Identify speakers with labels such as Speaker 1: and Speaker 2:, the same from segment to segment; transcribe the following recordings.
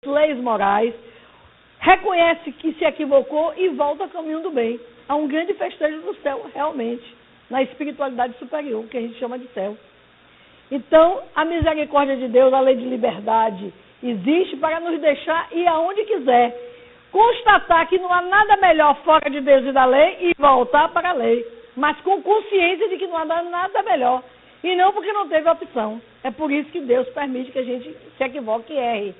Speaker 1: leis morais, reconhece que se equivocou e volta ao caminho do bem. Há um grande festejo do céu, realmente, na espiritualidade superior, que a gente chama de céu. Então, a misericórdia de Deus, a lei de liberdade, existe para nos deixar ir aonde quiser, constatar que não há nada melhor fora de Deus e da lei e voltar para a lei, mas com consciência de que não há nada melhor, e não porque não teve opção. É por isso que Deus permite que a gente se equivoque e erre,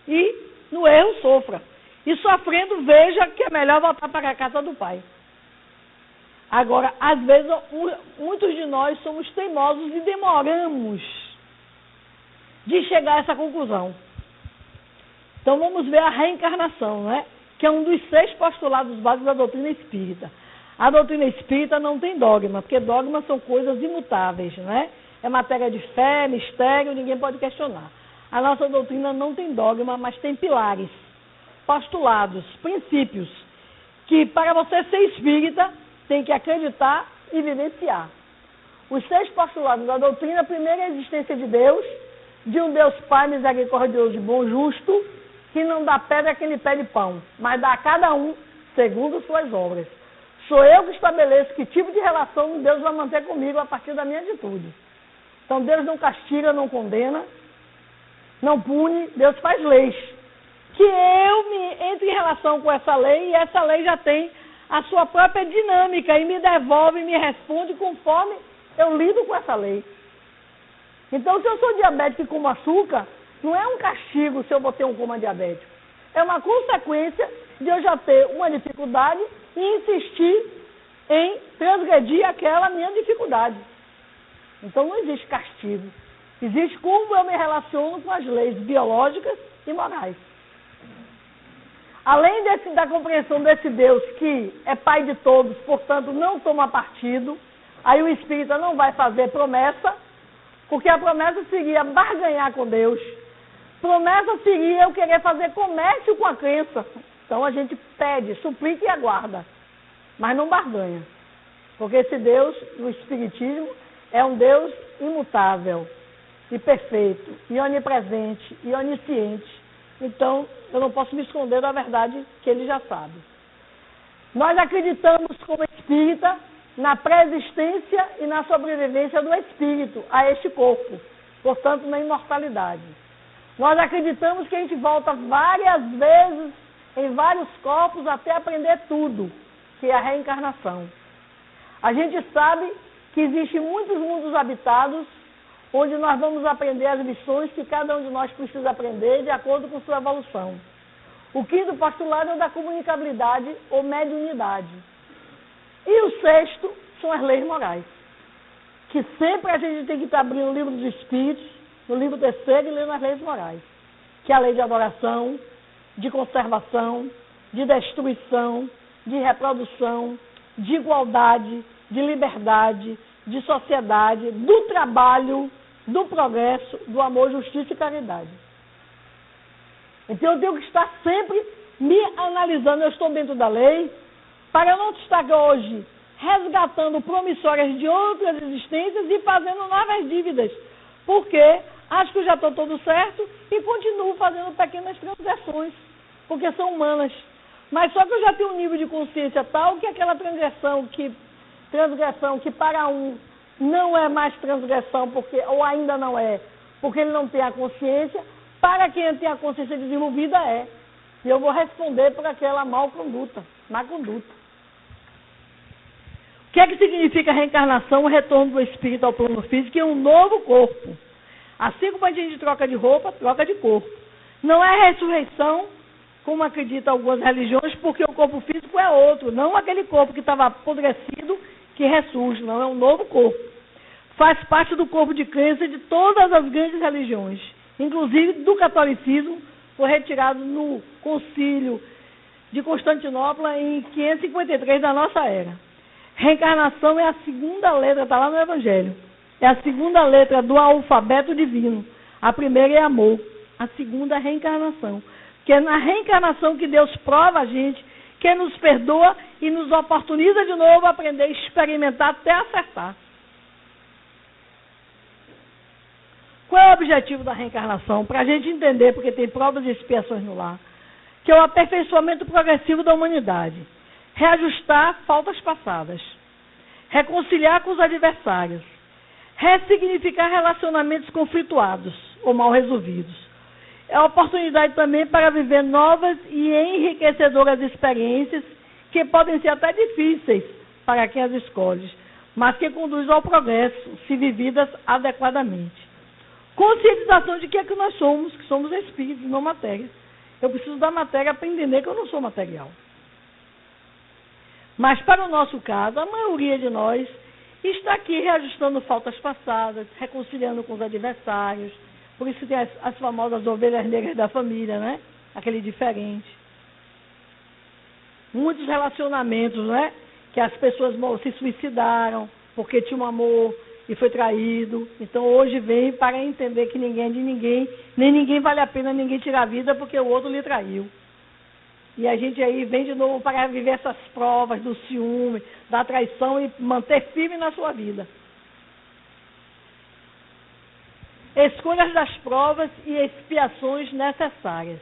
Speaker 1: e no erro sofra, e sofrendo veja que é melhor voltar para a casa do Pai. Agora, às vezes, muitos de nós somos teimosos e demoramos de chegar a essa conclusão. Então, vamos ver a reencarnação, né? Que é um dos 6 postulados básicos da doutrina espírita. A doutrina espírita não tem dogma, porque dogmas são coisas imutáveis, né? É matéria de fé, mistério, ninguém pode questionar. A nossa doutrina não tem dogma, mas tem pilares, postulados, princípios, que para você ser espírita, tem que acreditar e vivenciar. Os 6 postulados da doutrina: primeiro, a existência de Deus, de um Deus Pai misericordioso e bom, justo, que não dá pedra a quem lhe pede pão, mas dá a cada um segundo suas obras. Sou eu que estabeleço que tipo de relação Deus vai manter comigo a partir da minha atitude. Então Deus não castiga, não condena, não pune, Deus faz leis. Que eu me entre em relação com essa lei, e essa lei já tem a sua própria dinâmica e me devolve, me responde conforme eu lido com essa lei. Então, se eu sou diabético e como açúcar, não é um castigo se eu vou ter um coma diabético. É uma consequência de eu já ter uma dificuldade e insistir em transgredir aquela minha dificuldade. Então, não existe castigo. Existe como eu me relaciono com as leis biológicas e morais. Além da compreensão desse Deus que é Pai de todos, portanto não toma partido, aí o espírita não vai fazer promessa, porque a promessa seria barganhar com Deus. Promessa seria eu querer fazer comércio com a crença. Então a gente pede, suplica e aguarda, mas não barganha. Porque esse Deus, no espiritismo, é um Deus imutável e perfeito, e onipresente, e onisciente. Então, eu não posso me esconder da verdade que ele já sabe. Nós acreditamos, como espírita, na pré-existência e na sobrevivência do espírito a este corpo, portanto, na imortalidade. Nós acreditamos que a gente volta várias vezes em vários corpos até aprender tudo, que é a reencarnação. A gente sabe que existem muitos mundos habitados, onde nós vamos aprender as lições que cada um de nós precisa aprender de acordo com sua evolução. O 5º postulado é o da comunicabilidade ou mediunidade. E o 6º são as leis morais, que sempre a gente tem que estar abrindo o livro dos Espíritos, no livro 3º, e lendo as leis morais, que é a lei de adoração, de conservação, de destruição, de reprodução, de igualdade, de liberdade, de sociedade, do trabalho, do progresso, do amor, justiça e caridade. Então eu tenho que estar sempre me analisando, eu estou dentro da lei, para eu não estar hoje resgatando promissórias de outras existências e fazendo novas dívidas, porque acho que eu já estou todo certo e continuo fazendo pequenas transgressões, porque são humanas. Mas só que eu já tenho um nível de consciência tal que aquela transgressão que para um não é mais transgressão, ou ainda não é, porque ele não tem a consciência, para quem tem a consciência desenvolvida é. E eu vou responder por aquela má conduta. O que é que significa a reencarnação, o retorno do espírito ao plano físico e um novo corpo? Assim como a gente troca de roupa, troca de corpo. Não é ressurreição, como acreditam algumas religiões, porque o corpo físico é outro, não aquele corpo que estava apodrecido, que ressurge, não, é um novo corpo. Faz parte do corpo de crença de todas as grandes religiões, inclusive do catolicismo, foi retirado no concílio de Constantinopla em 553 da nossa era. Reencarnação é a 2ª letra, está lá no Evangelho, é a 2ª letra do alfabeto divino. A primeira é amor, a 2ª é reencarnação, que é na reencarnação que Deus prova a gente, que nos perdoa e nos oportuniza de novo a aprender a experimentar até acertar. Qual é o objetivo da reencarnação? Para a gente entender, porque tem provas e expiações no lar, que é o aperfeiçoamento progressivo da humanidade. Reajustar faltas passadas. Reconciliar com os adversários. Ressignificar relacionamentos conflituados ou mal resolvidos. É a oportunidade também para viver novas e enriquecedoras experiências que podem ser até difíceis para quem as escolhe, mas que conduzem ao progresso, se vividas adequadamente. Conscientização de que é que nós somos, que somos espíritos, não matéria. Eu preciso da matéria para entender que eu não sou material. Mas para o nosso caso, a maioria de nós está aqui reajustando faltas passadas, reconciliando com os adversários. Por isso tem as famosas ovelhas negras da família, né? Aquele diferente. Muitos relacionamentos, né? Que as pessoas se suicidaram porque tinham amor e foi traído. Então hoje vem para entender que ninguém é de ninguém, nem ninguém vale a pena ninguém tirar a vida porque o outro lhe traiu. E a gente aí vem de novo para viver essas provas do ciúme, da traição e manter firme na sua vida. Escolhas das provas e expiações necessárias.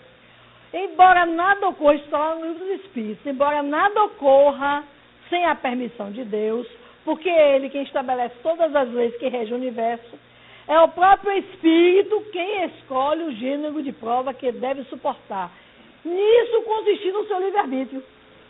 Speaker 1: Embora nada ocorra, isso está lá no livro dos Espíritos, embora nada ocorra sem a permissão de Deus, porque é Ele quem estabelece todas as leis que regem o universo, é o próprio Espírito quem escolhe o gênero de prova que deve suportar. Nisso consiste no seu livre-arbítrio.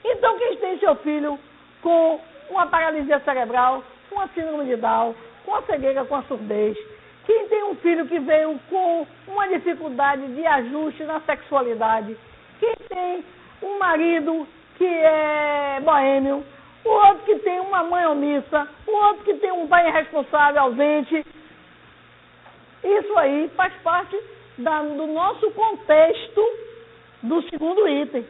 Speaker 1: Então, quem tem seu filho com uma paralisia cerebral, com a síndrome de Down, com a cegueira, com a surdez, quem tem um filho que veio com uma dificuldade de ajuste na sexualidade, quem tem um marido que é boêmio, o outro que tem uma mãe omissa, o outro que tem um pai irresponsável, ausente, isso aí faz parte do nosso contexto do segundo item,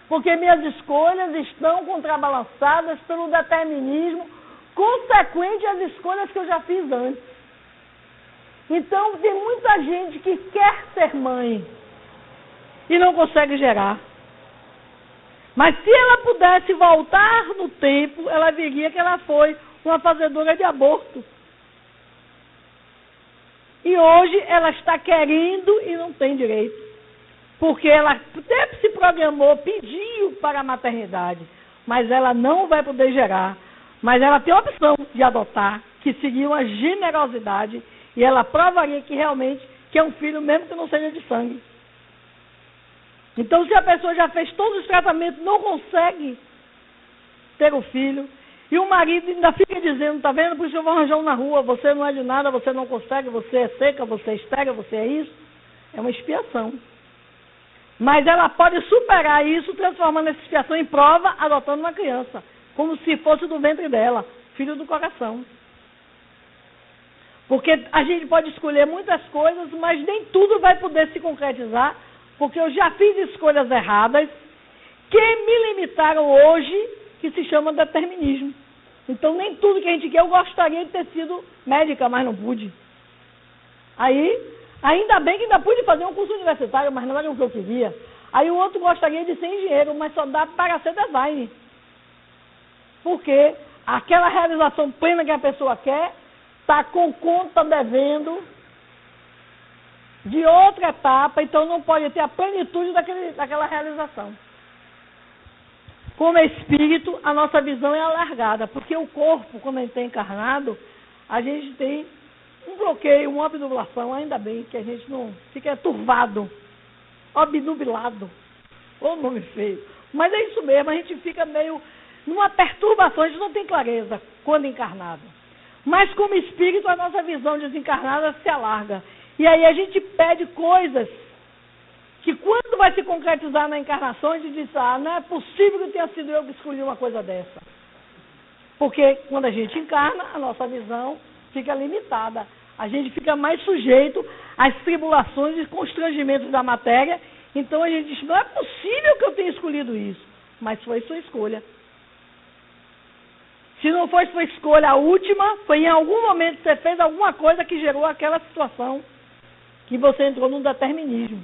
Speaker 1: porque minhas escolhas estão contrabalançadas pelo determinismo consequente às escolhas que eu já fiz antes. Então tem muita gente que quer ser mãe e não consegue gerar, mas se ela pudesse voltar no tempo, ela veria que ela foi uma fazedora de aborto, e hoje ela está querendo e não tem direito. Porque ela até se programou, pediu para a maternidade, mas ela não vai poder gerar. Mas ela tem a opção de adotar, que seria uma generosidade, e ela provaria que realmente que é um filho, mesmo que não seja de sangue. Então, se a pessoa já fez todos os tratamentos, não consegue ter o filho, e o marido ainda fica dizendo, tá vendo, por isso eu vou arranjar um na rua, você não é de nada, você não consegue, você é seca, você é estéril, você é isso, é uma expiação. Mas ela pode superar isso, transformando essa expiação em prova, adotando uma criança, como se fosse do ventre dela, filho do coração. Porque a gente pode escolher muitas coisas, mas nem tudo vai poder se concretizar, porque eu já fiz escolhas erradas que me limitaram hoje, que se chama determinismo. Então nem tudo que a gente quer, eu gostaria de ter sido médica, mas não pude. Aí, ainda bem que ainda pude fazer um curso universitário, mas não era o que eu queria. Aí o outro gostaria de ser engenheiro, mas só dá para ser design. Porque aquela realização plena que a pessoa quer, está com conta devendo de outra etapa, então não pode ter a plenitude daquela realização. Como espírito, a nossa visão é alargada, porque o corpo, quando a gente está encarnado, a gente tem um bloqueio, uma obnubilação, ainda bem que a gente não fica turvado, obnubilado, ou nome feio. Mas é isso mesmo, a gente fica meio numa perturbação, a gente não tem clareza quando encarnado. Mas como espírito, a nossa visão desencarnada se alarga. E aí a gente pede coisas que quando vai se concretizar na encarnação, a gente diz, não é possível que tenha sido eu que escolhi uma coisa dessa. Porque quando a gente encarna, a nossa visão fica limitada. A gente fica mais sujeito às tribulações e constrangimentos da matéria. Então a gente diz, não é possível que eu tenha escolhido isso. Mas foi sua escolha. Se não foi sua escolha a última, foi em algum momento que você fez alguma coisa que gerou aquela situação que você entrou num determinismo.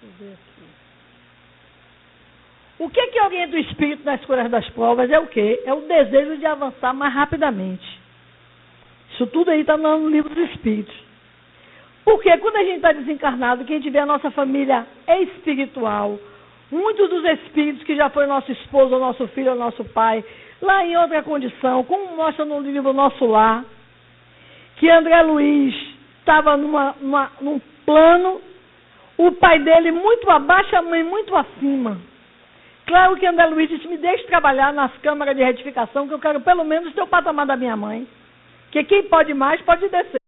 Speaker 1: Deixa eu ver aqui. O que orienta o espírito nas escolhas das provas é o quê? É o desejo de avançar mais rapidamente. Isso tudo aí está no livro dos Espíritos. Porque quando a gente está desencarnado, que a gente vê a nossa família espiritual, muitos dos espíritos que já foi nosso esposo, ou nosso filho, ou nosso pai, lá em outra condição, como mostra no livro Nosso Lar, que André Luiz estava num plano, o pai dele muito abaixo, a mãe muito acima. Claro que André Luiz disse, me deixe trabalhar nas câmaras de retificação, que eu quero pelo menos ter o patamar da minha mãe. Que quem pode mais, pode descer.